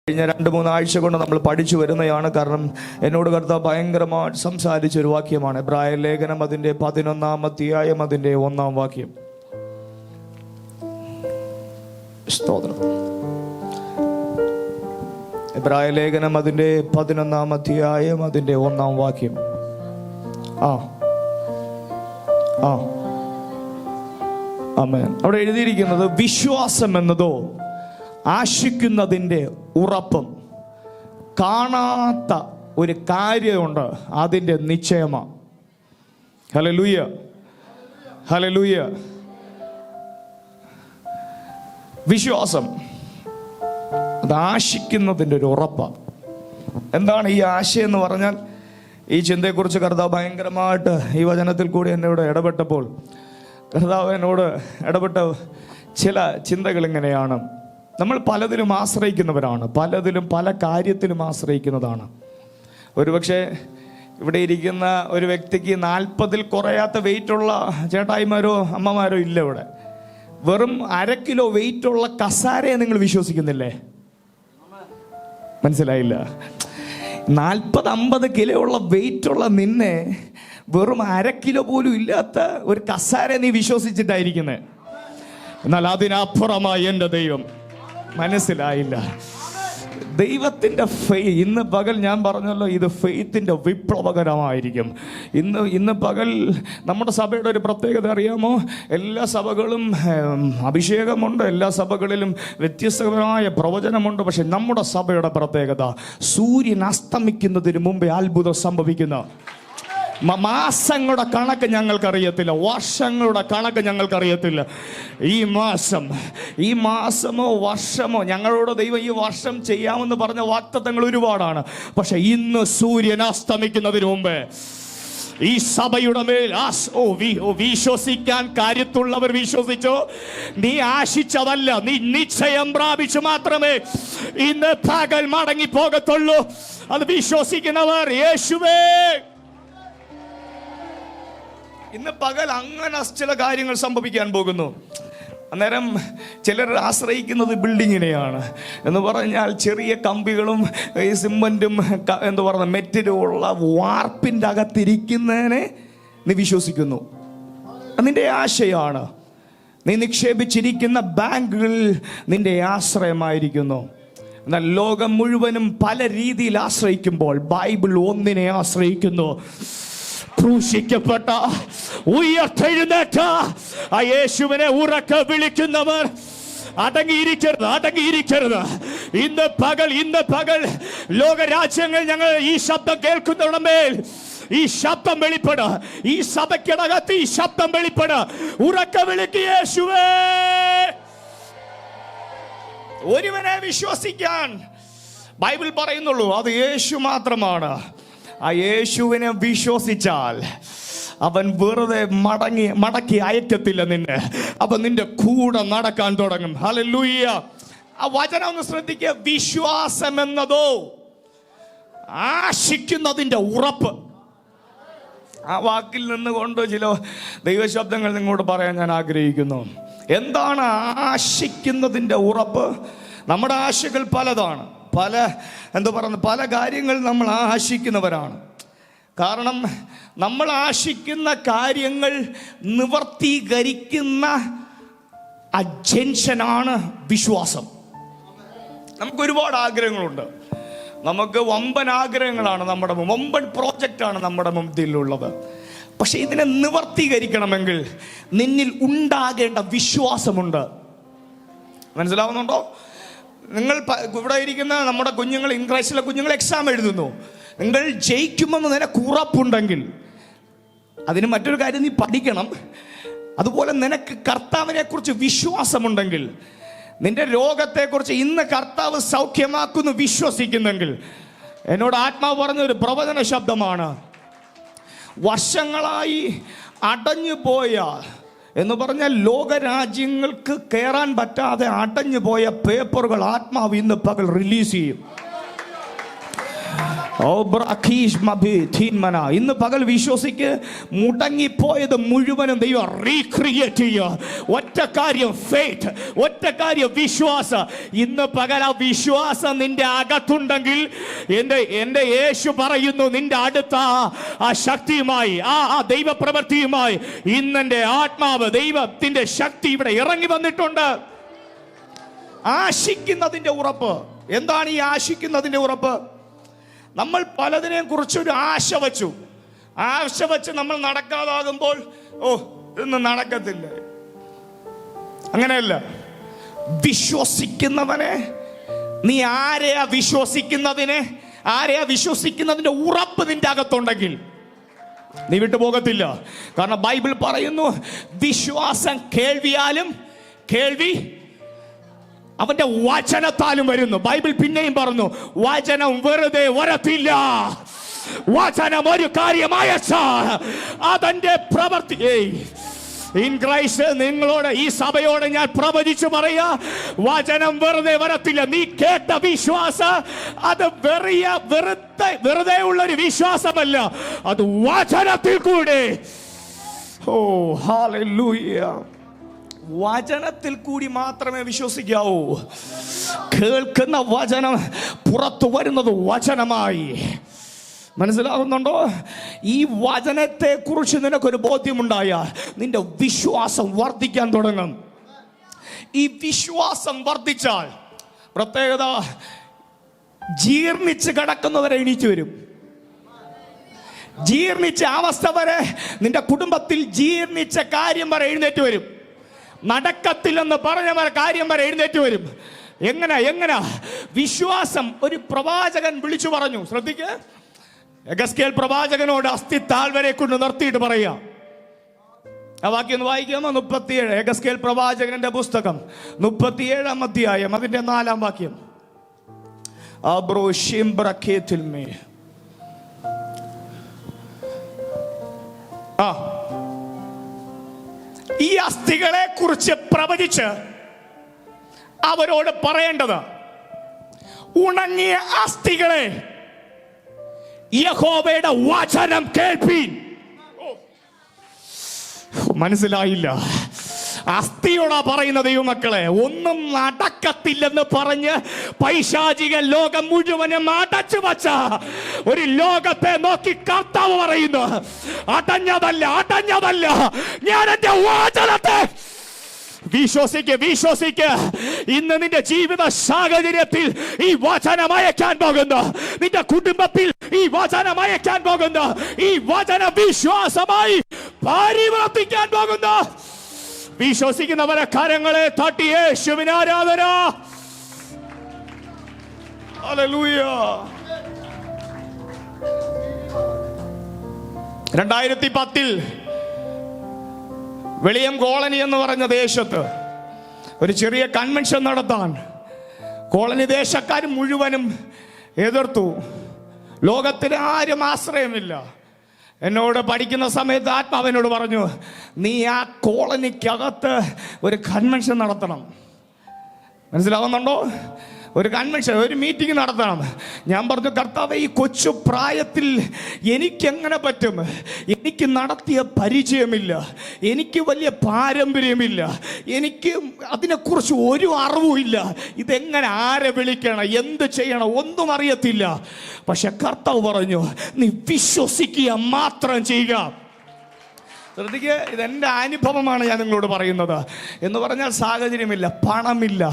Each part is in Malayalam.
കഴിഞ്ഞ 2-3 ആഴ്ച കൊണ്ട് നമ്മൾ പഠിച്ചു വരുന്നതാണ്. കാരണം എന്നോട് കർത്താവ് ഭയങ്കരമായിട്ട് സംസാരിച്ചൊരു വാക്യമാണ് എബ്രായ ലേഖനം അതിൻ്റെ 11-ാം അധ്യായം അതിൻ്റെ 1-ാം വാക്യം. സ്തോത്രം. എബ്രായ ലേഖനം അതിൻ്റെ 11-ാം അധ്യായം അതിൻ്റെ 1-ാം വാക്യം. ആമേൻ. അവിടെ എഴുതിയിരിക്കുന്നത്, വിശ്വാസം എന്നതോ ആശിക്കുന്നതിൻ്റെ ഉറപ്പും കാണാത്ത ഒരു കാര്യമുണ്ട് അതിൻ്റെ നിശ്ചയമാണ്. Hallelujah, hallelujah. വിശ്വാസം അത് ആശിക്കുന്നതിൻ്റെ ഒരു ഉറപ്പാണ്. എന്താണ് ഈ ആശയം എന്ന് പറഞ്ഞാൽ, ഈ ചിന്തയെക്കുറിച്ച് കർത്താവ് ഭയങ്കരമായിട്ട് ഈ വചനത്തിൽ കൂടി എന്നോട് ഇടപെട്ടപ്പോൾ കർത്താവ് എന്നോട് ഇടപെട്ട ചില ചിന്തകൾ ഇങ്ങനെയാണ്. നമ്മൾ പലതിലും ആശ്രയിക്കുന്നവരാണ്, പലതിലും പല കാര്യത്തിലും ആശ്രയിക്കുന്നതാണ്. ഒരുപക്ഷെ ഇവിടെ ഇരിക്കുന്ന ഒരു വ്യക്തിക്ക് 40-ൽ കുറയാത്ത വെയിറ്റുള്ള ചേട്ടായിമാരോ അമ്മമാരോ ഇല്ല. ഇവിടെ വെറും 1/2 കിലോ വെയിറ്റുള്ള കസാരയെ നിങ്ങൾ വിശ്വസിക്കുന്നില്ലേ? മനസ്സിലായില്ല. 40-50 കിലോ ഉള്ള വെയിറ്റുള്ള നിന്നെ വെറും 1/2 കിലോ പോലും ഇല്ലാത്ത ഒരു കസാര നീ വിശ്വസിച്ചിട്ടായിരിക്കുന്നത്. എന്നാൽ അതിനപ്പുറമായി എൻ്റെ ദൈവം. മനസ്സിലായില്ല. ദൈവത്തിൻ്റെ ഇന്ന് പകൽ ഞാൻ പറഞ്ഞല്ലോ, ഇത് ഫെയ്ത്തിൻ്റെ വിപ്ലവകരമായിരിക്കും. ഇന്ന് പകൽ നമ്മുടെ സഭയുടെ ഒരു പ്രത്യേകത അറിയാമോ? എല്ലാ സഭകളും അഭിഷേകമുണ്ട്, എല്ലാ സഭകളിലും വ്യത്യസ്തമായ പ്രവചനമുണ്ട്. പക്ഷെ നമ്മുടെ സഭയുടെ പ്രത്യേകത, സൂര്യൻ അസ്തമിക്കുന്നതിന് മുമ്പേ അത്ഭുതം സംഭവിക്കുന്ന. മാസങ്ങളുടെ കണക്ക് ഞങ്ങൾക്കറിയത്തില്ല, വർഷങ്ങളുടെ കണക്ക് ഞങ്ങൾക്കറിയത്തില്ല. ഈ മാസമോ വർഷമോ ഞങ്ങളോട് ദൈവം ഈ വർഷം ചെയ്യാമെന്ന് പറഞ്ഞ വാഗ്ദത്തങ്ങൾ ഒരുപാടാണ്. പക്ഷെ ഇന്ന് സൂര്യൻ അസ്തമിക്കുന്നതിന് മുമ്പേ ഈ സഭയുടെ മേൽ വിശ്വസിക്കാൻ കാര്യത്തുള്ളവർ വിശ്വസിച്ചോ. നീ ആശിച്ചതല്ല, നീ നിശ്ചയം പ്രാപിച്ചു മാത്രമേ ഇന്ന് പകൽ മടങ്ങി പോകത്തുള്ളൂ. അത് വിശ്വസിക്കുന്നവർ യേശുവേ. ഇന്ന് പകൽ അങ്ങനെ ചില കാര്യങ്ങൾ സംഭവിക്കാൻ പോകുന്നു. അന്നേരം ചിലർ ആശ്രയിക്കുന്നത് ബിൽഡിങ്ങിനെയാണ്. എന്ന് പറഞ്ഞാൽ ചെറിയ കമ്പികളും ഈ സിമൻറ്റും എന്ന് പറഞ്ഞ മെറ്റലുമുള്ള വാർപ്പിൻ്റെ അകത്തിരിക്കുന്നതിനെ നീ വിശ്വസിക്കുന്നു. നിന്റെ ആശയാണ്. നീ നിക്ഷേപിച്ചിരിക്കുന്ന ബാങ്കുകളിൽ നിന്റെ ആശ്രയമായിരിക്കുന്നു. എന്നാൽ ലോകം മുഴുവനും പല രീതിയിൽ ആശ്രയിക്കുമ്പോൾ ബൈബിൾ ഒന്നിനെ ആശ്രയിക്കുന്നു. ക്രൂശിക്കപ്പെട്ട ഉയർത്തെഴുന്നേറ്റ ആ യേശുവിനെ ഉറക്കെ വിളിക്കുന്നവർ അടങ്ങിയിരിക്കരുത്. ഇന്ന് പകൽ ലോകരാജ്യങ്ങൾ ഞങ്ങൾ ഈ ശബ്ദം കേൾക്കുന്നവരുമേൽ ഈ ശബ്ദം വെളിപ്പെടുക. ഈ സഭയ്ക്കകത്ത് ഈ ശബ്ദം വെളിപ്പെടുക. ഉറക്കെ വിളിക്കുക, യേശുവേ. ഒരുവനെ വിശ്വസിക്കാൻ ബൈബിൾ പറയുന്നുള്ളൂ, അത് യേശു മാത്രമാണ്. ആ യേശുവിനെ വിശ്വസിച്ചാൽ അവൻ വെറുതെ മടക്കി അയക്കത്തില്ല നിന്നെ. അവൻ നിന്റെ കൂടെ നടക്കാൻ തുടങ്ങും. ഹല്ലേലൂയ. ആ വചനം ഒന്ന് ശ്രദ്ധിക്കുക. വിശ്വാസം എന്നതോ ആശിക്കുന്നതിൻ്റെ ഉറപ്പ്. ആ വാക്കിൽ നിന്നുകൊണ്ട് ചില ദൈവശബ്ദങ്ങൾ നിങ്ങളോട് പറയാൻ ഞാൻ ആഗ്രഹിക്കുന്നു. എന്താണ് ആശിക്കുന്നതിൻ്റെ ഉറപ്പ്? നമ്മുടെ ആശകൾ പലതാണ്. പല കാര്യങ്ങൾ നമ്മൾ ആശിക്കുന്നവരാണ്. കാരണം നമ്മൾ ആശിക്കുന്ന കാര്യങ്ങൾ നിവർത്തീകരിക്കുന്ന അജൻഷനാണ് വിശ്വാസം. നമുക്ക് ഒരുപാട് ആഗ്രഹങ്ങളുണ്ട്. നമുക്ക് വമ്പൻ ആഗ്രഹങ്ങളാണ്, വമ്പൻ പ്രോജക്റ്റാണ് നമ്മുടെ മുമ്പിലുള്ളത്. പക്ഷെ ഇതിനെ നിവർത്തീകരിക്കണമെങ്കിൽ നിന്നിൽ ഉണ്ടാകേണ്ട വിശ്വാസമുണ്ട്. മനസ്സിലാവുന്നുണ്ടോ? നിങ്ങൾ ഇവിടെ ഇരിക്കുന്ന നമ്മുടെ കുഞ്ഞുങ്ങൾ, ഇംഗ്ലീഷിലെ കുഞ്ഞുങ്ങൾ എക്സാം എഴുതുന്നു. നിങ്ങൾ ജയിക്കുമെന്ന് നിനക്ക് ഉറപ്പുണ്ടെങ്കിൽ, അതിന് മറ്റൊരു കാര്യം നീ പഠിക്കണം. അതുപോലെ നിനക്ക് കർത്താവിനെ കുറിച്ച് വിശ്വാസമുണ്ടെങ്കിൽ, നിന്റെ രോഗത്തെക്കുറിച്ച് ഇന്ന് കർത്താവ് സൗഖ്യമാക്കുന്നു വിശ്വസിക്കുന്നെങ്കിൽ, എന്നോട് ആത്മാവ് പറഞ്ഞൊരു പ്രവചന ശബ്ദമാണ്. വർഷങ്ങളായി അടഞ്ഞുപോയ എന്ന് പറഞ്ഞാൽ ലോകരാജ്യങ്ങൾക്ക് കയറാൻ പറ്റാതെ അടഞ്ഞു പോയ പേപ്പറുകൾ ആത്മാവ് ഇന്ന് പകൽ റിലീസ് ചെയ്യും. ഇന്ന് പകൽ വിശ്വസിക്ക്, മുടങ്ങിപ്പോയത് മുഴുവനും ദൈവം റീക്രിയേറ്റ് ചെയ്യുക. ഒറ്റ കാര്യം ഫെയ്ത്ത്, ഒറ്റ കാര്യം വിശ്വാസം. ഇന്ന് പകൽ ആ വിശ്വാസം നിന്റെ അകത്തുണ്ടെങ്കിൽ എൻ്റെ യേശു പറയുന്നു, നിന്റെ അടുത്ത ആ ശക്തിയുമായി, ആ ദൈവപ്രവൃത്തിയുമായി ഇന്നെൻ്റെ ആത്മാവ്, ദൈവത്തിന്റെ ശക്തി ഇവിടെ ഇറങ്ങി വന്നിട്ടുണ്ട്. ആശിക്കുന്നതിന്റെ ഉറപ്പ് എന്താണ്? ഈ ആശിക്കുന്നതിന്റെ ഉറപ്പ്, നമ്മൾ പലതിനെ കുറിച്ചൊരു ആശ വെച്ച് നമ്മൾ നടക്കാതാകുമ്പോൾ ഇതൊന്നും നടക്കത്തില്ല. അങ്ങനെയല്ല. വിശ്വസിക്കുന്നവനെ, നീ ആരെയാ വിശ്വസിക്കുന്നതിന്റെ ഉറപ്പ് നിന്റെ അകത്തുണ്ടെങ്കിൽ നീ വിട്ടു പോകത്തില്ല. കാരണം ബൈബിൾ പറയുന്നു, വിശ്വാസം കേൾവിയാലും, കേൾവി അവന്റെ വചനത്താലും വരുന്നു. ബൈബിൾ പിന്നെയും പറഞ്ഞു, വചനം വെറുതെ വരത്തില്ല. വചനം ഒരു കാര്യമായ അതെന്റെ പ്രവൃത്തി. ഇൻ ക്രൈസ്റ്റ് നിങ്ങളോട്, ഈ സഭയോട് ഞാൻ പ്രവചിച്ചു പറയാ, വചനം വെറുതെ വരത്തില്ല. നീ കേട്ട വിശ്വാസം അത് വെറുതെ ഉള്ളൊരു വിശ്വാസമല്ല, അത് വചനത്തിൽ കൂടെ. ഓ ഹല്ലേലൂയ. വചനത്തിൽ കൂടി മാത്രമേ വിശ്വസിക്കാവൂ. കേൾക്കുന്ന വചനം പുറത്തു വരുന്നത് വചനമായി. മനസ്സിലാകുന്നുണ്ടോ? ഈ വചനത്തെ കുറിച്ച് നിനക്കൊരു ബോധ്യമുണ്ടായാൽ നിന്റെ വിശ്വാസം വർദ്ധിക്കാൻ തുടങ്ങും. ഈ വിശ്വാസം വർദ്ധിച്ചാൽ പ്രത്യേകത, ജീർണിച്ച് കിടക്കുന്നവരെ എണീച്ചു വരും. ജീർണിച്ച അവസ്ഥ വരെ, നിന്റെ കുടുംബത്തിൽ ജീർണിച്ച കാര്യം വരെ എഴുന്നേറ്റ് വരും. നടക്കത്തില്ലെന്ന് പറഞ്ഞ കാര്യം വരെ എഴുന്നേറ്റ് വരും. എങ്ങനെ വിശ്വാസം. ഒരു പ്രവാചകൻ വിളിച്ചു പറഞ്ഞു, ശ്രദ്ധിക്ക്. എഗസ്കേൽ പ്രവാചകനോട് അസ്ഥി താഴ്വരെ കൊണ്ട് നിർത്തിയിട്ട് പറയാം. ആ വാക്യം ഒന്ന് വായിക്കാമോ? 37 എഗസ്കേൽ പ്രവാചകന്റെ പുസ്തകം 37-ാം അധ്യായം അതിന്റെ 4-ാം വാക്യം. ഈ അസ്ഥികളെ കുറിച്ച് പ്രവചിച്ച് അവരോട് പറയേണ്ടത്, ഉണങ്ങിയ അസ്ഥികളെ യഹോവയുടെ വചനം കേൾപ്പീൻ. മനസ്സിലായില്ല? അസ്ഥിയോടാ പറയുന്ന ദൈവമക്കളെ. ഒന്നും നടക്കത്തില്ലെന്ന് പറഞ്ഞ് പൈശാചിക ലോകം മുഴുവനും അടച്ചു വച്ച ഒരു ലോകത്തെ നോക്കി കർത്താവ് പറയുന്നു, അടഞ്ഞതല്ല, ഞാൻ എന്റെ വചനത്തെ വിശ്വസിക്ക്. ഇന്ന് നിന്റെ ജീവിത സാഹചര്യത്തിൽ ഈ വചനം അയക്കാൻ പോകുന്നു. നിന്റെ കുടുംബത്തിൽ ഈ വചനം അയക്കാൻ പോകുന്നു. ഈ വചന വിശ്വാസമായി പരിവർത്തിക്കാൻ പോകുന്നു. വിശ്വസിക്കുന്നവരെ കരങ്ങളെ തട്ടി യേശുവിനെ ആരാധന. ഹല്ലേലൂയ. 2010 വെളിയം കോളനി എന്ന് പറഞ്ഞ ദേശത്ത് ഒരു ചെറിയ കൺവെൻഷൻ നടത്താൻ കോളനി ദേശക്കാർ മുഴുവനും എതിർത്തു. ലോകത്തിന് ആരും ആശ്രയമില്ല. എന്നോട് പഠിക്കുന്ന സമയത്ത് ആത്മാവനോട് പറഞ്ഞു, നീ ആ കോളനിക്കകത്ത് ഒരു കൺവെൻഷൻ നടത്തണം. മനസ്സിലാവുന്നുണ്ടോ? ഒരു കൺവെൻഷൻ, ഒരു മീറ്റിംഗ് നടത്തണം. ഞാൻ പറഞ്ഞു, കർത്താവേ, ഈ കൊച്ചു പ്രായത്തിൽ എനിക്കെങ്ങനെ പറ്റും? എനിക്ക് നടത്തിയ പരിചയമില്ല, എനിക്ക് വലിയ പാരമ്പര്യമില്ല, എനിക്ക് അതിനെക്കുറിച്ച് ഒരു അറിവുമില്ല. ഇതെങ്ങനെ, ആരെ വിളിക്കണം, എന്ത് ചെയ്യണം, ഒന്നും അറിയത്തില്ല. പക്ഷെ കർത്താവ് പറഞ്ഞു, നീ വിശ്വസിക്കുക മാത്രം ചെയ്യുക. ശ്രദ്ധിക്കുക, ഇതെൻ്റെ അനുഭവമാണ് ഞാൻ നിങ്ങളോട് പറയുന്നത്. എന്ന് പറഞ്ഞാൽ സാഹചര്യമില്ല, പണമില്ല,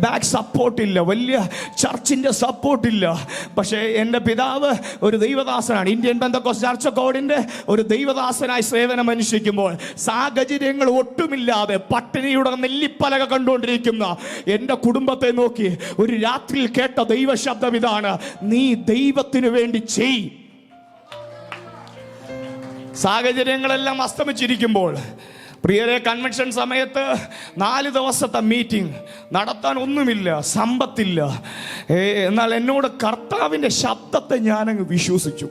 ബാക്ക് സപ്പോർട്ടില്ല, വലിയ ചർച്ചിൻ്റെ സപ്പോർട്ടില്ല. പക്ഷേ എൻ്റെ പിതാവ് ഒരു ദൈവദാസനാണ്. ഇന്ത്യൻ പെന്തക്കോസ്റ്റ് ചർച്ച് ഓഫ് ഗോഡിൻ്റെ ഒരു ദൈവദാസനായി സേവനം അനുഷ്ഠിക്കുമ്പോൾ സാഹചര്യങ്ങൾ ഒട്ടുമില്ലാതെ പട്ടിണിയുടെ നെല്ലിപ്പലക കണ്ടുകൊണ്ടിരിക്കുന്ന എൻ്റെ കുടുംബത്തെ നോക്കി ഒരു രാത്രിയിൽ കേട്ട ദൈവശബ്ദം ഇതാണ്, നീ ദൈവത്തിനു വേണ്ടി ചെയ്. സാഹചര്യങ്ങളെല്ലാം അസ്തമിച്ചിരിക്കുമ്പോൾ പ്രിയരെ, കൺവെൻഷൻ സമയത്ത് 4 ദിവസത്തെ മീറ്റിംഗ് നടത്താൻ ഒന്നുമില്ല, സമ്പത്തില്ല. എന്നാൽ എന്നോട് കർത്താവിൻ്റെ ശബ്ദത്തെ ഞാനങ്ങ് വിശ്വസിച്ചു.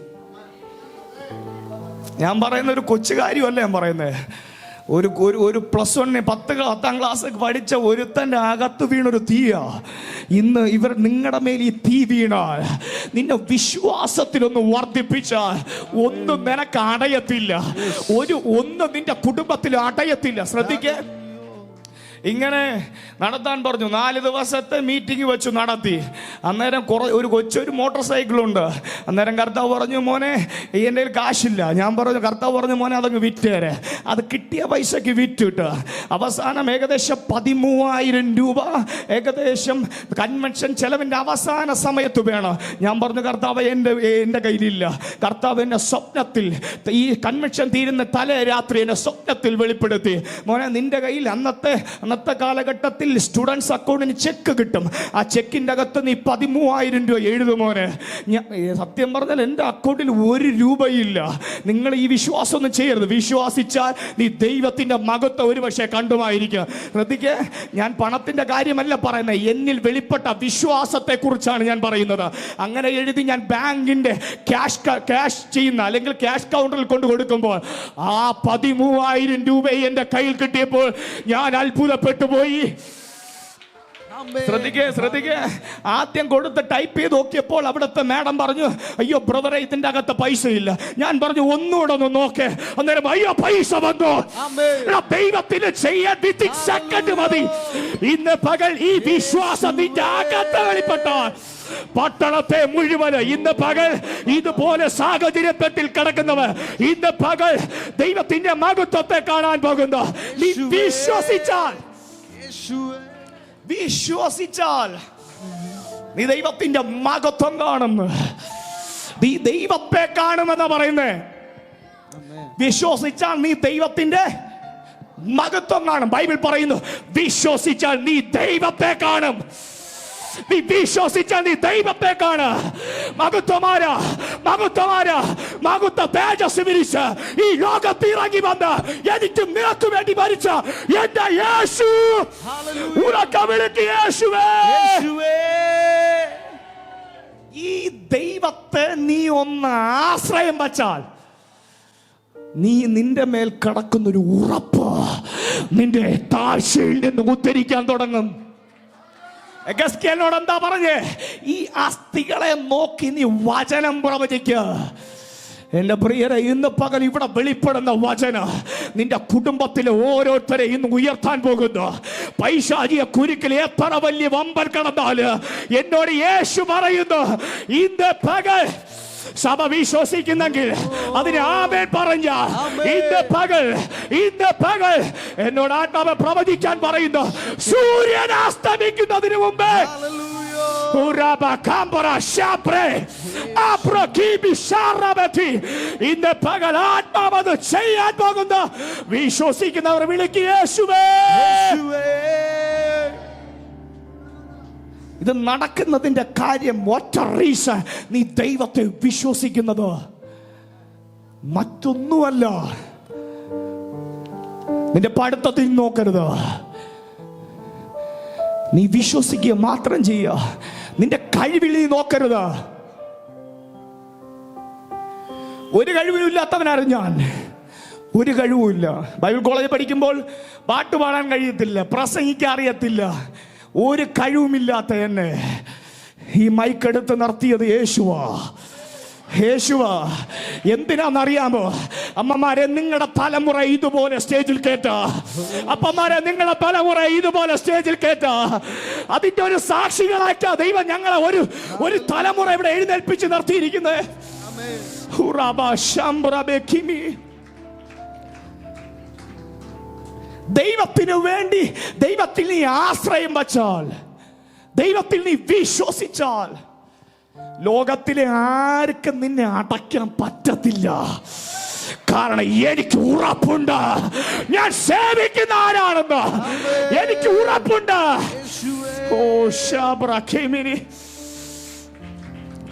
ഞാൻ പറയുന്ന ഒരു കൊച്ചു കാര്യമല്ല ഞാൻ പറയുന്നത്. ഒരു പ്ലസ് 1 10ാം ക്ലാസ് പഠിച്ച ഒരുത്തൻ്റെ അകത്ത് വീണൊരു തീയാ. ഇന്ന് നിങ്ങളുടെ മേൽ ഈ തീ വീണാൽ, നിന്നെ വിശ്വാസത്തിലൊന്ന് വർദ്ധിപ്പിച്ചാൽ ഒന്നും നിനക്ക് അടയത്തില്ല. ഒന്നും നിന്റെ കുടുംബത്തിൽ അടയത്തില്ല. ശ്രദ്ധിക്കേ, ഇങ്ങനെ നടത്താൻ പറഞ്ഞു. 4 ദിവസത്തെ മീറ്റിംഗ് വെച്ച് നടത്തി. അന്നേരം ഒരു കൊച്ചൊരു മോട്ടോർ സൈക്കിളുണ്ട്. അന്നേരം കർത്താവ് പറഞ്ഞു, മോനെ എൻ്റെ കയ്യിൽ കാശില്ല. ഞാൻ പറഞ്ഞു, കർത്താവ് പറഞ്ഞു, മോനെ അതങ്ങ് വിറ്റേരെ. അത് കിട്ടിയ പൈസക്ക് വിറ്റിട്ട് അവസാനം ഏകദേശം 13,000 രൂപ ഏകദേശം കൺവെൻഷൻ ചെലവിൻ്റെ അവസാന സമയത്ത് വേണം. ഞാൻ പറഞ്ഞു, കർത്താവ് എൻ്റെ കയ്യിലില്ല. കർത്താവ് എന്നെ സ്വപ്നത്തിൽ, ഈ കൺവെൻഷൻ തീരുന്ന തലേ രാത്രി എന്നെ സ്വപ്നത്തിൽ വെളിപ്പെടുത്തി, മോനെ നിന്റെ കയ്യിൽ അന്നത്തെ കാലഘട്ടത്തിൽ സ്റ്റുഡൻസ് അക്കൗണ്ടിന് ചെക്ക് കിട്ടും. ആ ചെക്കിൻ്റെ അകത്ത് നീ 13,000 രൂപ എഴുതുമോനെ. സത്യം പറഞ്ഞാൽ എൻ്റെ അക്കൗണ്ടിൽ 1 രൂപയില്ല. നിങ്ങൾ ഈ വിശ്വാസം ഒന്നും ചെയ്യരുത്. വിശ്വാസിച്ചാൽ നീ ദൈവത്തിൻ്റെ മഹത്വം ഒരുപക്ഷെ കണ്ടുമായിരിക്കും. ശ്രദ്ധിക്കേ, ഞാൻ പണത്തിൻ്റെ കാര്യമല്ല പറയുന്നത്, എന്നിൽ വെളിപ്പെട്ട വിശ്വാസത്തെ കുറിച്ചാണ് ഞാൻ പറയുന്നത്. അങ്ങനെ എഴുതി ഞാൻ ബാങ്കിൻ്റെ ക്യാഷ് ചെയ്യുന്ന അല്ലെങ്കിൽ ക്യാഷ് കൗണ്ടറിൽ കൊണ്ട് കൊടുക്കുമ്പോൾ ആ 13,000 രൂപ എൻ്റെ കയ്യിൽ കിട്ടിയപ്പോൾ ഞാൻ അത്ഭുതപ്പെട്ടു പോയി. ശ്രദ്ധിക്കേ, ആദ്യം കൊടുത്ത് ടൈപ്പ് ചെയ്ത് നോക്കിയപ്പോൾ അവിടുത്തെ മാഡം പറഞ്ഞു, അയ്യോ ബ്രദറെ ഇതിന്റെ അകത്ത് പൈസ ഇല്ല. ഞാൻ പറഞ്ഞു, ഒന്നുകൂടെ ഒന്ന് നോക്കേ. അന്നേരം അയ്യോ പൈസ വന്നു. ദൈവത്തിന് ചെയ്യാൻ സെക്കൻഡ് മതി. ഇന്ന് പകൽ ഈ വിശ്വാസം നിന്റെ അകത്ത് വെളിപ്പെട്ടാൽ പട്ടണത്തെ മുഴുവൻ ഇന്ന് പകൽ ഇതുപോലെ സാഹചര്യത്തിൽ കിടക്കുന്നവർ ഇന്ന് പകൽ ദൈവത്തിന്റെ മഹത്വത്തെ കാണാൻ പോകുന്നു. നീ വിശ്വസിച്ചാൽ നീ ദൈവത്തിന്റെ മഹത്വം കാണും. നീ ദൈവത്തെ കാണുമെന്നാ പറയുന്നേ. വിശ്വസിച്ചാൽ നീ ദൈവത്തിന്റെ മഹത്വം കാണും. ബൈബിൾ പറയുന്നു, വിശ്വസിച്ചാൽ നീ ദൈവത്തെ കാണും. നീ വിശ്വസിച്ചാൽ നീ ദൈവത്തെ കാണ. മഹത്വ തേജസ് വിരിച്ച് ഈ ലോകത്ത് ഇറങ്ങി വന്ന് എനിക്ക് നിനക്ക് വേണ്ടി മരിച്ച എന്റെ യേശു. ഈ ദൈവത്തെ നീ ഒന്ന് ആശ്രയം വച്ചാൽ നിന്റെ മേൽ കിടക്കുന്നൊരു ഉറപ്പ് നിന്റെ താഴ്ചയിൽ നിന്ന് ഉദ്ധരിക്കാൻ തുടങ്ങും. എഗസ്കേലിനോട് എന്താ പറഞ്ഞേ? ഈ അസ്ഥികളെ നോക്കി നീ വചനം പ്രവചിക്ക. എന്റെ പ്രിയരെ, ഇന്ന് പകൽ ഇവിടെ വെളിപ്പെടുന്ന വചനം നിന്റെ കുടുംബത്തിലെ ഓരോരുത്തരെ ഇന്ന് ഉയർത്താൻ പോകുന്നു. പൈശാചിക കുരുക്കിൽ എത്ര വലിയ വമ്പൻ കടന്നാല് എന്നോട് യേശു പറയുന്നു, ഇന്ന് പകൽ സഭ വിശ്വസിക്കുന്നെങ്കിൽ അതിന് ആമേൻ പറഞ്ഞ ഇന്ന് പകൽ എന്നോട് ആത്മാവ് പ്രവചിക്കാൻ പറയുന്നു. സൂര്യൻ അസ്തമിക്കുന്നതിന് മുമ്പേ ഇന്ന് പകൽ ആത്മാവ് ചെയ്യാൻ പോകുന്ന വിശ്വസിക്കുന്നവർ വിളിക്കുക, യേശുവേ. ഇത് നടക്കുന്നതിന്റെ കാര്യം ഒറ്റ റീസൺ, നീ ദൈവത്തെ വിശ്വസിക്കുന്നത്. മറ്റൊന്നുമല്ല. നിന്റെ പഠിത്തത്തിൽ നോക്കരുത്, നീ വിശ്വസിക്കുക മാത്രം ചെയ്യുക. നിന്റെ കഴിവിൽ നീ നോക്കരുത്. ഒരു കഴിവില്ലാത്തവനായിരുന്നു ഞാൻ, ഒരു കഴിവുമില്ല. ബൈബിൾ കോളേജിൽ പഠിക്കുമ്പോൾ പാട്ട് പാടാൻ കഴിയത്തില്ല, പ്രസംഗിക്കാൻ അറിയത്തില്ല, ഒരു കഴിവുമില്ലാത്ത എന്നെ ഈ മൈക്കെടുത്ത് നിർത്തിയത് യേശുവാ. എന്തിനാന്നറിയാമോ? അമ്മമാരെ, നിങ്ങളുടെ തലമുറ ഇതുപോലെ സ്റ്റേജിൽ കേട്ട, അപ്പന്മാരെ നിങ്ങളുടെ തലമുറ ഇതുപോലെ സ്റ്റേജിൽ കേട്ട, അതിന്റെ ഒരു സാക്ഷികളായിട്ടാ ദൈവം ഞങ്ങളെ ഒരു തലമുറ ഇവിടെ എഴുന്നേൽപ്പിച്ച് നിർത്തിയിരിക്കുന്നത്. ദൈവത്തിനു വേണ്ടി ദൈവത്തിൽ നീ ആശ്രയം വച്ചാൽ, ദൈവത്തിൽ നീ വിശ്വസിച്ചാൽ, ലോകത്തിലെ ആർക്കും നിന്നെ അടയ്ക്കാൻ പറ്റത്തില്ല. കാരണം എനിക്ക് ഉറപ്പുണ്ട് ഞാൻ സേവിക്കുന്ന ആരാണെന്ന്. എനിക്ക് ഉറപ്പുണ്ട്. ഓ ശബ്രഖേമിനി,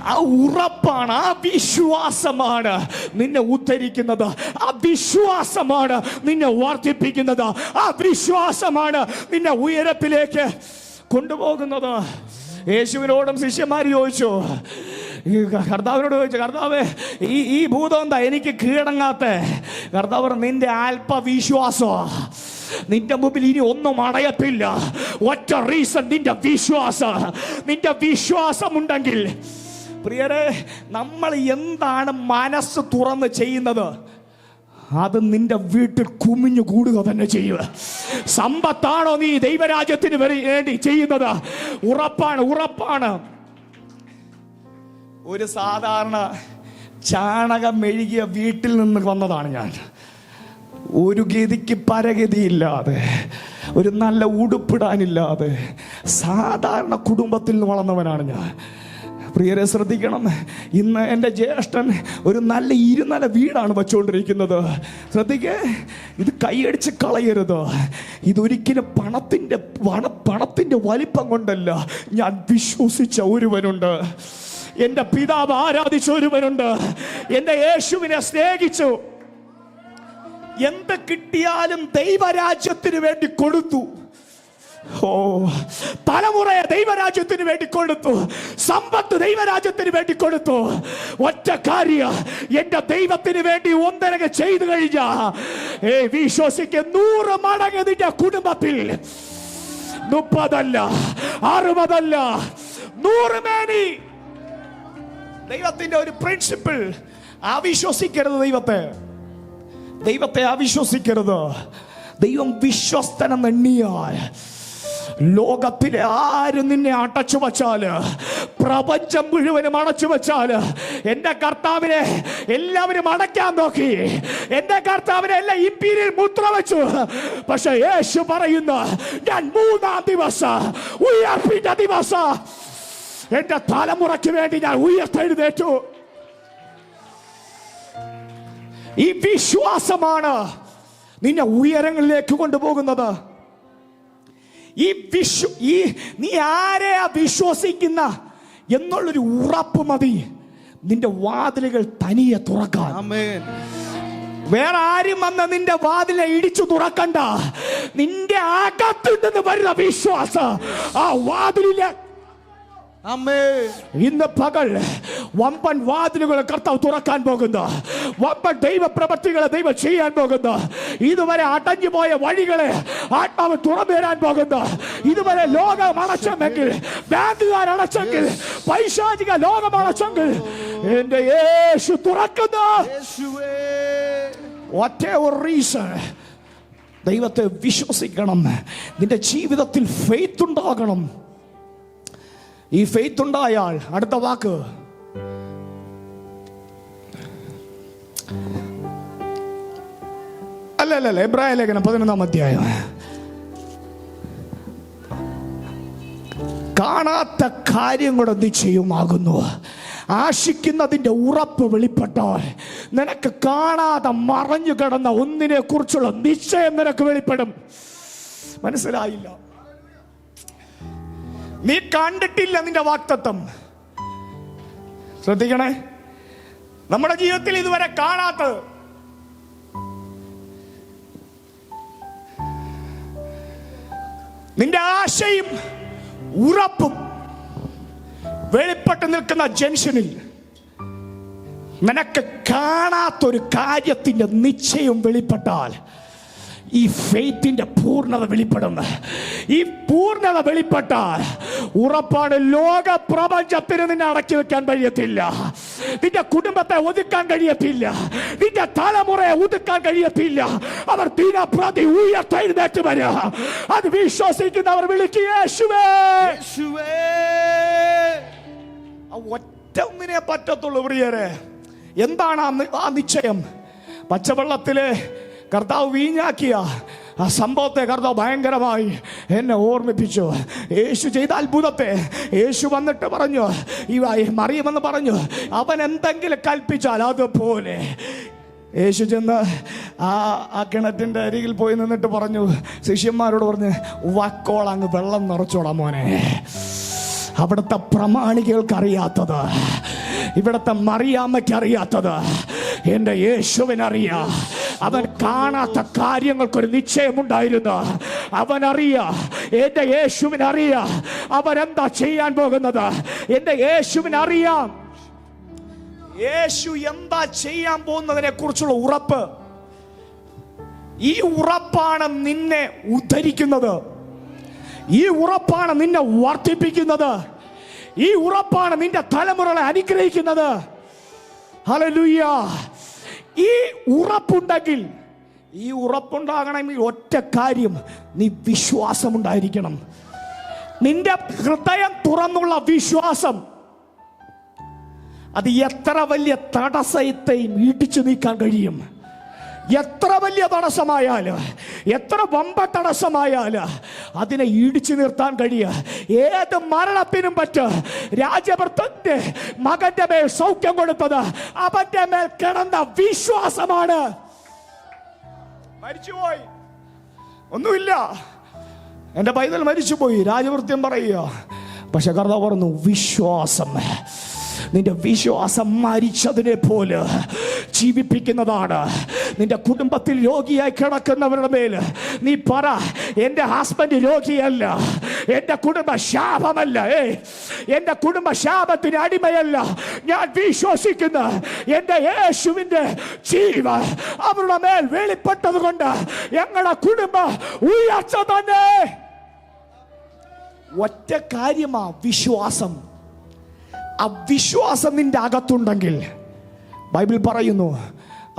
ആ ഉറപ്പാണ്, ആ വിശ്വാസമാണ് നിന്നെ ഉദ്ധരിക്കുന്നത്. ആ വിശ്വാസമാണ് നിന്നെ വർദ്ധിപ്പിക്കുന്നത്. ആ വിശ്വാസമാണ് നിന്നെ ഉയരത്തിലേക്ക് കൊണ്ടുപോകുന്നത്. യേശുവിനോടും ശിഷ്യന്മാർ ചോദിച്ചു, കർത്താവിനോട് ചോദിച്ചു, കർത്താവേ ഈ ഭൂതം എന്താ എനിക്ക് കീഴടങ്ങാത്ത? കർത്താവ് നിന്റെ അല്പവിശ്വാസം, നിന്റെ മുമ്പിൽ ഇനി ഒന്നും അടയത്തില്ല. ഒറ്റ റീസൺ, നിന്റെ വിശ്വാസമുണ്ടെങ്കിൽ. പ്രിയരെ, നമ്മൾ എന്താണ് മനസ്സ് തുറന്ന് ചെയ്യുന്നത്, അത് നിന്റെ വീട്ടിൽ കുമിഞ്ഞു കൂടുക തന്നെ ചെയ്യുക. സമ്പത്താണോ നീ ദൈവരാജ്യത്തിന് വേണ്ടി ചെയ്യുന്നത്? ഉറപ്പാണ്. ഒരു സാധാരണ ചാണകം മെഴുകിയ വീട്ടിൽ നിന്ന് വന്നതാണ് ഞാൻ. ഒരു ഗതിക്ക് പരഗതിയില്ലാതെ, ഒരു നല്ല ഉടുപ്പിടാനില്ലാതെ സാധാരണ കുടുംബത്തിൽ നിന്ന് വളർന്നവനാണ് ഞാൻ. പ്രിയരെ ശ്രദ്ധിക്കണം, ഇന്ന് എൻ്റെ ജ്യേഷ്ഠൻ ഒരു നല്ല ഇരുനില വീടാണ് വച്ചുകൊണ്ടിരിക്കുന്നത്. ശ്രദ്ധിക്കേ, ഇത് കൈയടിച്ച് കളയരുത്. ഇതൊരിക്കലും പണത്തിൻ്റെ വലിപ്പം കൊണ്ടല്ല. ഞാൻ വിശ്വസിച്ച ഒരുവനുണ്ട്, എൻ്റെ പിതാവ് ആരാധിച്ച ഒരുവനുണ്ട്, എൻ്റെ യേശുവിനെ സ്നേഹിച്ചു. എന്ത് കിട്ടിയാലും ദൈവരാജ്യത്തിന് വേണ്ടി കൊടുത്തു. തലമുറയെ ദൈവരാജ്യത്തിന് വേണ്ടി കൊടുത്തു, സമ്പത്ത് ദൈവരാജ്യത്തിന് വേണ്ടി കൊടുത്തു. ഒറ്റ കാര്യം, എന്റെ ദൈവത്തിന് വേണ്ടി ഒന്നരക ചെയ്തു കഴിഞ്ഞ വിശ്വസിക്ക് 100 മടങ്ങ് നിന്റെ കുടുംബത്തിൽ, 30 അല്ല, 60 അല്ല, 100 മേനി. ദൈവത്തിന്റെ ഒരു പ്രിൻസിപ്പിൾ, അവിശ്വസിക്കരുത്. ദൈവത്തെ അവിശ്വസിക്കരുത്. ദൈവം വിശ്വസ്തനെന്ന് എണ്ണിയാൽ ലോകത്തിലെ ആരും നിന്നെ അടച്ചു വച്ചാല്, പ്രപഞ്ചം മുഴുവനും അടച്ചു വച്ചാല്, എന്റെ കർത്താവിനെ എല്ലാവരും അടയ്ക്കാൻ നോക്കി, എന്റെ കർത്താവിനെ എല്ലാം ഇമ്പീരിയൽ മുദ്ര വെച്ചു. പക്ഷെ യേശു പറയുന്ന, ഞാൻ 3-ാം ദിവസം, ഉയർപ്പിന്റെ ദിവസം എന്റെ തലമുറയ്ക്ക് വേണ്ടി ഞാൻ ഉയർത്തെഴുന്നേറ്റു. ഈ വിശ്വാസമാണ് നിന്നെ ഉയരങ്ങളിലേക്ക് കൊണ്ടുപോകുന്നത്. നീ ആരെയാ വിശ്വസിക്കുന്ന എന്നുള്ളൊരു ഉറപ്പ് മതി നിന്റെ വാതിലുകൾ തനിയെ തുറക്കാൻ. വേറെ ആരും വന്ന് നിന്റെ വാതിലെ ഇടിച്ചു തുറക്കണ്ട. നിന്റെ അകത്തുനിന്ന് വരുന്ന വിശ്വാസം ആ വാതിലിലെ ഇന്ന് പകൽ വമ്പൻ വാതിലുകൾ കർത്താവ് തുറക്കാൻ പോകുന്നു. വമ്പൻ ദൈവ പ്രവൃത്തികളെ ദൈവം ചെയ്യാൻ പോകുന്നു. ഇതുവരെ അടഞ്ഞു പോയ വഴികളെ ആത്മാവ് തുറന്നു തരാൻ പോകുന്നു. ഇതുവരെ ലോകം അടച്ചെങ്കിൽ, ബാങ്കുകാർ അടച്ചെങ്കിൽ, പൈശാചിക ലോകം അടച്ചെങ്കിൽ, എന്റെ യേശു തുറക്കുന്നു. ഒറ്റ ഒരു റീസൺ, ദൈവത്തെ വിശ്വസിക്കണം. നിന്റെ ജീവിതത്തിൽ ഫെയ്ത്ത് ഉണ്ടാകണം. ഈ ഫെയ്ത്ത് ഉണ്ടായാൽ, അടുത്ത വാക്ക് അല്ല, എബ്രായ ലേഖനം 11-ാം അധ്യായം. കാണാത്ത കാര്യങ്ങളുടെ നിശ്ചയമാകുന്നു. ആശിക്കുന്നതിന്റെ ഉറപ്പ് വെളിപ്പെട്ടാൽ നിനക്ക് കാണാതെ മറഞ്ഞു കിടന്ന ഒന്നിനെ കുറിച്ചുള്ള നിശ്ചയം നിനക്ക് വെളിപ്പെടും. മനസ്സിലായില്ല? നീ കണ്ടിട്ടില്ല നിന്റെ വാഗ്ദത്തം. ശ്രദ്ധിക്കണേ, നമ്മുടെ ജീവിതത്തിൽ ഇതുവരെ കാണാത്തത്, നിന്റെ ആശയും ഉറപ്പും വെളിപ്പെട്ട് നിൽക്കുന്ന ജംഗ്ഷനിൽ നിനക്ക് കാണാത്തൊരു കാര്യത്തിന്റെ നിശ്ചയം വെളിപ്പെട്ടാൽ ഈ ഫെയ്ത്തിന്റെ പൂർണ്ണത വെളിപ്പെടും. ഈ പൂർണ്ണത വെളിപ്പെട്ടാൽ ഉറപ്പാണ്, ലോക പ്രപഞ്ചത്തിന് നിന്നെ അടക്കി വെക്കാൻ കഴിയത്തില്ല. നിന്റെ കുടുംബത്തെ ഒതുക്കാൻ കഴിയത്തില്ല. നിന്റെ തലമുറയെ ഒതുക്കാൻ കഴിയത്തില്ല. അവർ ദിനപ്രതി ഉയർത്തെഴുന്നേറ്റ് വരിക. അത് വിശ്വസിക്കുന്നവർ വിളിക്കുക, യേശുവേ. ഒറ്റ ഒന്നിനെ പറ്റത്തുള്ളൂ. പ്രിയരെ, എന്താണ് ആ നിശ്ചയം? പച്ചവെള്ളത്തിലെ കർത്താവ് വീഞ്ഞാക്കിയ ആ സംഭവത്തെ കർത്താവ് ഭയങ്കരമായി എന്നെ ഓർമ്മിപ്പിച്ചു. യേശു ചെയ്ത അത്ഭുതത്തെ യേശു വന്നിട്ട് പറഞ്ഞു, മറിയമെന്ന് പറഞ്ഞു, അവൻ എന്തെങ്കിലും കൽപ്പിച്ചാൽ അതുപോലെ. യേശു ചെന്ന് ആ കിണറ്റിൻ്റെ അരികിൽ പോയി നിന്നിട്ട് പറഞ്ഞു, ശിഷ്യന്മാരോട് പറഞ്ഞു, വക്കോളങ്ങ് വെള്ളം നിറച്ചോടാ മോനെ. അവിടുത്തെ പ്രമാണികൾക്ക് അറിയാത്തത്, ഇവിടുത്തെ മറിയാമ്മയ്ക്ക് അറിയാത്തത് എൻ്റെ യേശുവിനറിയാം. അവൻ കാണാത്ത കാര്യങ്ങൾക്കൊരു നിശ്ചയമുണ്ടായിരുന്നു. അവനറിയാം, എൻ്റെ യേശുവിനറിയാം അവൻ എന്താ ചെയ്യാൻ പോകുന്നത്. എൻ്റെ യേശുവിനറിയാം യേശു എന്താ ചെയ്യാൻ പോകുന്നതിനെ കുറിച്ചുള്ള ഉറപ്പ്. ഈ ഉറപ്പാണ് നിന്നെ ഉദ്ധരിക്കുന്നത്. ഈ ഉറപ്പാണ് നിന്നെ വർദ്ധിപ്പിക്കുന്നത്. ഈ ഉറപ്പാണ് നിന്റെ തലമുറകളെ അനുഗ്രഹിക്കുന്നത്. ഹല്ലേലൂയ. ഈ ഉറപ്പുണ്ടെങ്കിൽ, ഈ ഉറപ്പുണ്ടാകണമെങ്കിൽ ഒറ്റ കാര്യം, നീ വിശ്വാസമുണ്ടായിരിക്കണം. നിന്റെ ഹൃദയം തുറന്നുള്ള വിശ്വാസം, അത് എത്ര വലിയ തടസ്സത്തെയും ഇടിച്ചു നീക്കാൻ കഴിയും. എത്ര വലിയ തടസ്സമായാലും, എത്ര വമ്പ തടസ്സമായാലും അതിനെ ഇടിച്ചു നിർത്താൻ കഴിയുക. ഏത് മരണത്തിനും പറ്റും. രാജഭർത്തന്റെ മകന്റെ മേൽ സൗഖ്യം കൊടുത്തത് അവന്റെ മേൽ കിടന്ന വിശ്വാസമാണ്. മരിച്ചുപോയി, ഒന്നുമില്ല, എന്റെ പൈതൽ മരിച്ചുപോയി, രാജഭൃത്യം പറയുക. പക്ഷെ കർത്താവ് പറഞ്ഞു, വിശ്വാസം, നിന്റെ വിശ്വാസം മരിച്ചതിനെ പോലെ ജീവിപ്പിക്കുന്നതാണ്. നിന്റെ കുടുംബത്തിൽ രോഗിയായി കിടക്കുന്നവരുടെ മേൽ നീ പറ, എന്റെ ഹസ്ബൻഡ് രോഗിയല്ല, എന്റെ കുടുംബ ശാപമല്ല, എന്റെ കുടുംബ ശാപത്തിന് അടിമയല്ല. ഞാൻ വിശ്വസിക്കുന്ന എന്റെ യേശുവിന്റെ ജീവൻ അവരുടെ മേൽ വെളിപ്പെട്ടത് കൊണ്ട് ഞങ്ങളുടെ കുടുംബം ഉയർച്ച തന്നെ. ഒറ്റ കാര്യമാ വിശ്വാസം. ആ വിശ്വാസം നിന്റെ അകത്തുണ്ടെങ്കിൽ, ബൈബിൾ പറയുന്നു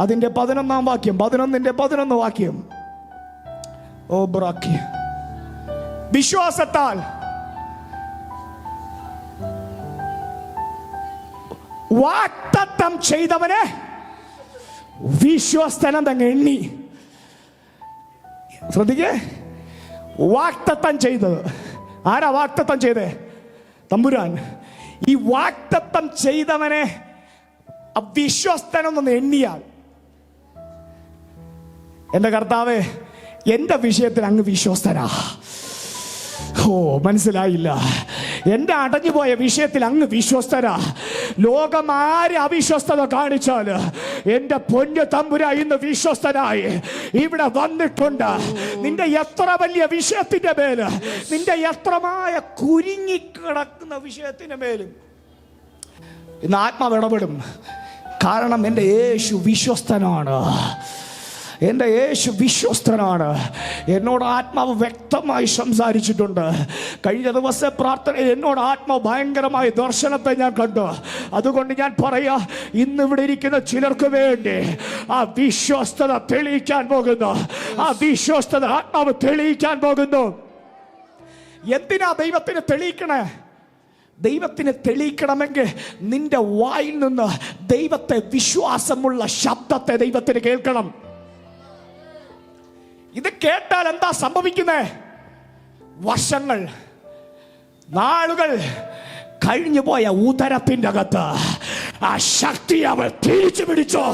അതിന്റെ 11-ാം വാക്യം, 11 വാക്യം, ഓ ബ്രാക്കി, വിശ്വാസത്താൽ വാഗ്ദത്തം ചെയ്തവനെ വിശ്വസ്തനെന്ന് എണ്ണി. ശ്രദ്ധിക്കേ, വാഗ്ദത്തം ചെയ്തത് ആരാ? വാഗ്ദത്തം ചെയ്തേ തമ്പുരാൻ. ഈ വാഗ്ദത്തം ചെയ്തവനെ വിശ്വസ്തനെന്ന് എണ്ണിയാൽ, എന്റെ കർത്താവേ, എന്റെ വിഷയത്തിൽ അങ്ങ് വിശ്വസ്തനാ. ഓ, മനസ്സിലായില്ല. എന്റെ അടഞ്ഞുപോയ വിഷയത്തിൽ അങ്ങ് വിശ്വസ്തനാ. ലോകം ആര് അവിശ്വസ്തത കാണിച്ചാല് എന്റെ പൊന്നു തമ്പുരാൻ ഇന്ന് വിശ്വസ്തനായി ഇവിടെ വന്നിട്ടുണ്ട്. നിന്റെ എത്ര വലിയ വിഷയത്തിന്റെ മേല്, നിന്റെ എത്രമായ കുരുങ്ങിക്കിടക്കുന്ന വിഷയത്തിന്റെ മേലും ഇന്ന് ആത്മാവ് ഇടപെടും. കാരണം എൻ്റെ യേശു വിശ്വസ്തനാണ്. എൻ്റെ യേശു വിശ്വസ്തനാണ്. എന്നോട് ആത്മാവ് വ്യക്തമായി സംസാരിച്ചിട്ടുണ്ട്. കഴിഞ്ഞ ദിവസം പ്രാർത്ഥനയിൽ എന്നോട് ആത്മാവ് ഭയങ്കരമായ ദർശനത്തെ ഞാൻ കണ്ടു. അതുകൊണ്ട് ഞാൻ പറയാ, ഇന്നിവിടെ ഇരിക്കുന്ന ചിലർക്ക് വേണ്ടി ആ വിശ്വസ്തത തെളിയിക്കാൻ പോകുന്നു. ആ വിശ്വസ്തത ആത്മാവ് തെളിയിക്കാൻ പോകുന്നു. എന്തിനാ ദൈവത്തിന് തെളിയിക്കണേ? ദൈവത്തിന് തെളിയിക്കണമെങ്കിൽ നിന്റെ വായിൽ നിന്ന് ദൈവത്തെ, വിശ്വാസമുള്ള ശബ്ദത്തെ ദൈവത്തിന് കേൾക്കണം. ഇത് കേട്ടാൽ എന്താ സംഭവിക്കുന്നേ? വർഷങ്ങൾ, നാളുകൾ കഴിഞ്ഞു പോയ ഉദരത്തിന്റെ അകത്ത് ആ ശക്തി അവൾ തിരിച്ചു പിടിച്ചോ.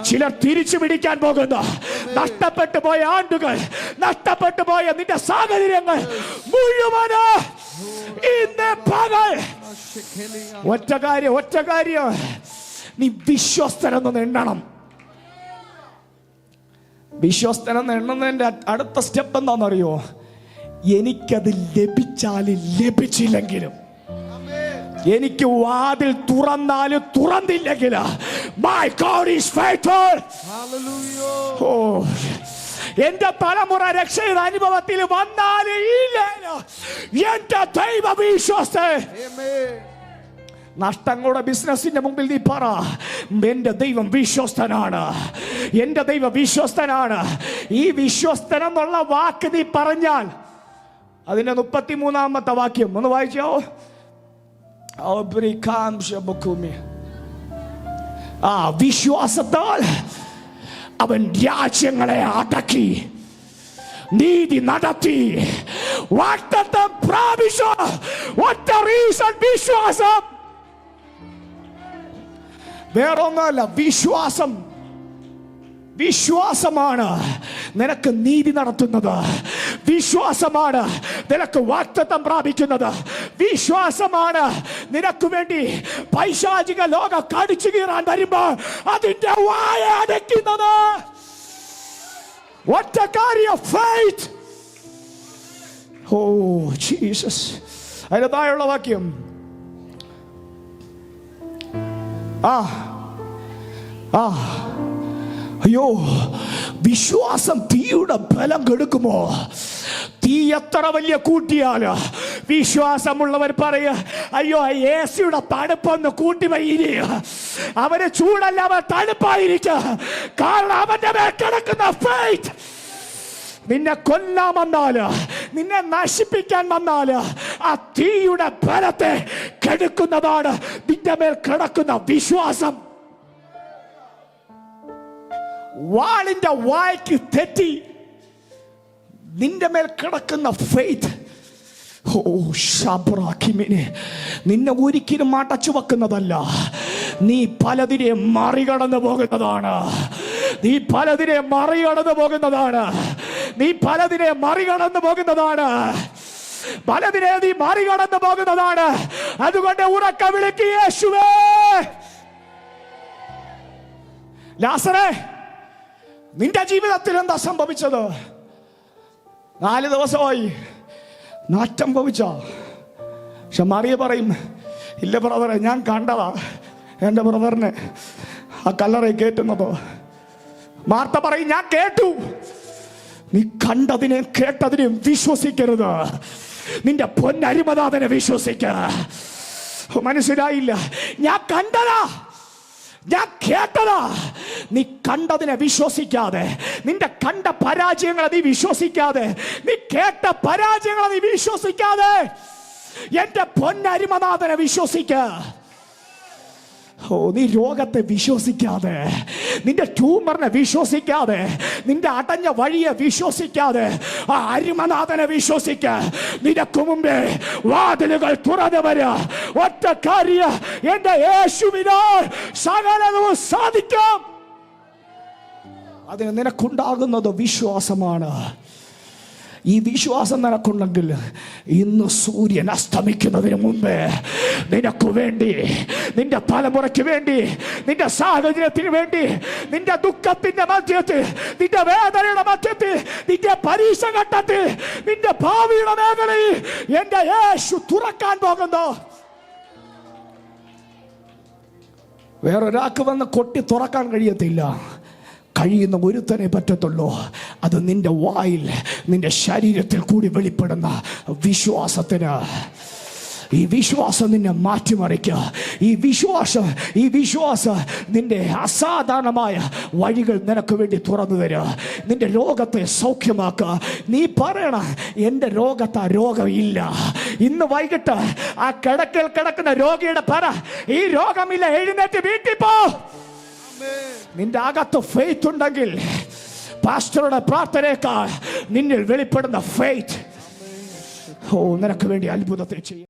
ചിലർ തിരിച്ചു പിടിക്കാൻ പോകുന്നു. നഷ്ടപ്പെട്ടു പോയ ആണ്ടുകൾ, നഷ്ടപ്പെട്ടു പോയ നിന്റെ സാഹചര്യങ്ങൾ മുഴുവന് ഇന്ന് പകൽ ഒറ്റ കാര്യം, നീ വിശ്വസ്തനെന്ന് എണ്ണണം. വിശ്വസ്തനെന്ന് എണ്ണുന്നതിന്റെ അടുത്ത സ്റ്റെപ്പ് എന്താണെന്നറിയോ? എനിക്കത് ലഭിച്ചാലും ലഭിച്ചില്ലെങ്കിലും, എനിക്ക് വാതിൽ തുറന്നാലും തുറന്നില്ലെങ്കിലും, my God is faithful. ഓ, എന്റെ തലമുറ രക്ഷയുടെ അനുഭവത്തിൽ വന്നാലും ഇല്ലേലും എന്റെ ദൈവ വിശ്വസ്തൻ. നഷ്ടങ്ങളുടെ ബിസിനസിന്റെ മുമ്പിൽ നീ പറ, എന്റെ ദൈവം വിശ്വസ്തനാണ്, എന്റെ ദൈവം വിശ്വസ്തനാണ്. ഈ വിശ്വസ്തൻ എന്നുള്ള വാക്ക് നീ പറഞ്ഞാൽ അതിന്റെ 33-ാമത്തെ വാക്യം ഒന്ന് വായിച്ചോ. ആ വിശ്വാസത്താൽ അവൻ രാജ്യങ്ങളെ അടക്കി, നീതി നടത്തി, വാഗ്ദത്തം പ്രാപിച്ചു. ഒറ്റ റീസൺ, വിശ്വാസം. വേറൊന്നുമല്ല, വിശ്വാസം. വിശ്വാസമാണ് നിനക്ക് നീതി നടത്തുന്നത്. വിശ്വാസമാണ് നിനക്ക് വാഗ്ദത്തം പ്രാപിക്കുന്നത്. വിശ്വാസമാണ് നിനക്ക് വേണ്ടി പൈശാചിക ലോകം കടിച്ചു കീറാൻ വരുമ്പോൾ അതിന്റെ വായ അടയ്ക്കുന്നത്. ഒറ്റ കാര്യം, ഫെയ്ത്ത്. Oh Jesus. അതിന്റെ താഴെയുള്ള വാക്യം, ആ ആ അയ്യോ, വിശ്വാസം തീയുടെ ബലം കെടുക്കുമോ? തീ എത്ര വലിയ കൂട്ടിയാല് വിശ്വാസമുള്ളവർ പറയുക, അയ്യോ AC-യുടെ തണുപ്പൊന്ന് കൂട്ടി വൈകി, അവന് ചൂടല്ല, അവൻ തണുപ്പായിരിക്കുക. കാരണം അവന്റെ മേൽ കിടക്കുന്ന ഫെയ്ത്ത്. നിന്നെ കൊല്ലാൻ വന്നാല്, നിന്നെ നശിപ്പിക്കാൻ വന്നാല്, ആ തീയുടെ ബലത്തെ കെടുക്കുന്നതാണ് നിന്റെ മേൽ കിടക്കുന്ന വിശ്വാസം. വാളിന്റെ വായ്ക്ക് തെറ്റി നിന്റെ മേൽ കിടക്കുന്ന ഫെയ്ത്ത്, നിന്നെ ഒരിക്കലും അടച്ചു വെക്കുന്നതല്ല. നീ പലതിനെ മറികടന്നു പോകുന്നതാണ്. നീ പലതിനെ മറികടന്നു പോകുന്നതാണ്. നീ പലതിനെ മറികടന്നു പോകുന്നതാണ്. പലതിനെ നീ മറികടന്നു പോകുന്നതാണ്. അതുകൊണ്ട് ഉറക്ക വിളിക്ക്, യേശുവേ. ലാസറേ, നിന്റെ ജീവിതത്തിൽ എന്താ സംഭവിച്ചത്? 4 ദിവസമായി നാറ്റം ഭവിച്ച. പക്ഷെ മറിയ പറയും, ഇല്ല ബ്രദറെ, ഞാൻ കണ്ടതാ എൻ്റെ ബ്രദറിനെ ആ കല്ലറയിൽ കയറ്റുന്നത്. മാർത്ത പറയും, ഞാൻ കേട്ടു. നീ കണ്ടതിനെ കേട്ടതിനെ വിശ്വസിക്കരുത്. നിന്റെ പൊന്നരിമനാഥനെ വിശ്വസിക്ക. മനസ്സിലായില്ല? ഞാൻ കണ്ടതാ, ഞാൻ കേട്ടതാ. നീ കണ്ടതിനെ വിശ്വസിക്കാതെ, നിന്റെ കണ്ട പരാജയങ്ങളെ നീ വിശ്വസിക്കാതെ, നീ കേട്ട പരാജയങ്ങളെ നീ വിശ്വസിക്കാതെ, എന്റെ പൊന്നരിമനാഥനെ വിശ്വസിക്ക. നീ രോഗത്തെ വിശ്വസിക്കാതെ, നിന്റെ ട്യൂമറിനെ വിശ്വസിക്കാതെ, നിന്റെ അടഞ്ഞ വഴിയെ വിശ്വസിക്കാതെ, ആ അരിമനാഥനെ വിശ്വസിക്ക. നിനക്ക് മുമ്പേ വാതിലുകൾ തുറന്നവര് ഒറ്റ കാര്യം, എന്റെ യേശുവിനാൽ സകലവും സാധിക്കാം. അതിന് നിനക്കുണ്ടാകുന്നത് വിശ്വാസമാണ്. ഈ വിശ്വാസം നിനക്കുണ്ടെങ്കിൽ ഇന്ന് സൂര്യൻ അസ്തമിക്കുന്നതിന് മുമ്പേ നിനക്ക് വേണ്ടി, നിന്റെ തലമുറയ്ക്ക് വേണ്ടി, നിന്റെ സാഹചര്യത്തിന് വേണ്ടി, നിന്റെ ദുഃഖത്തിന്റെ മധ്യത്തിൽ, നിന്റെ വേദനയുടെ മധ്യത്തിൽ, നിന്റെ പരീക്ഷ ഘട്ടത്തിൽ, നിന്റെ ഭാവിയുടെ മേഖലയിൽ എന്റെ യേശു തുറക്കാൻ പോകുന്നു. വേറൊരാൾക്ക് വന്ന് കൊട്ടി തുറക്കാൻ കഴിയത്തില്ല. കഴിയുന്ന ഒരുത്തനെ പറ്റത്തുള്ളൂ. അത് നിന്റെ വായിൽ, നിന്റെ ശരീരത്തിൽ കൂടി വെളിപ്പെടുന്ന വിശ്വാസത്തിന്. ഈ വിശ്വാസം നിന്നെ മാറ്റിമറിക്കുക. ഈ വിശ്വാസം നിന്റെ അസാധാരണമായ വഴികൾ നിനക്ക് വേണ്ടി തുറന്നു തരിക. നിന്റെ രോഗത്തെ സൗഖ്യമാക്കുക. നീ പറയണ, എൻ്റെ രോഗത്ത് ആ രോഗമില്ല. ഇന്ന് വൈകിട്ട് ആ കിടക്കൽ കിടക്കുന്ന രോഗിയുടെ പറ, ഈ രോഗമില്ല, എഴുന്നേറ്റ് വീട്ടിൽ പോ. നിന്റെ അകത്ത് ഫെയ്ത്ത് ഉണ്ടെങ്കിൽ പാസ്റ്ററുടെ പ്രാർത്ഥനയേക്കാൾ നിന്നിൽ വെളിപ്പെടുന്ന ഫെയ്ത്ത് നിനക്ക് വേണ്ടി അത്ഭുതത്തെ ചെയ്യും.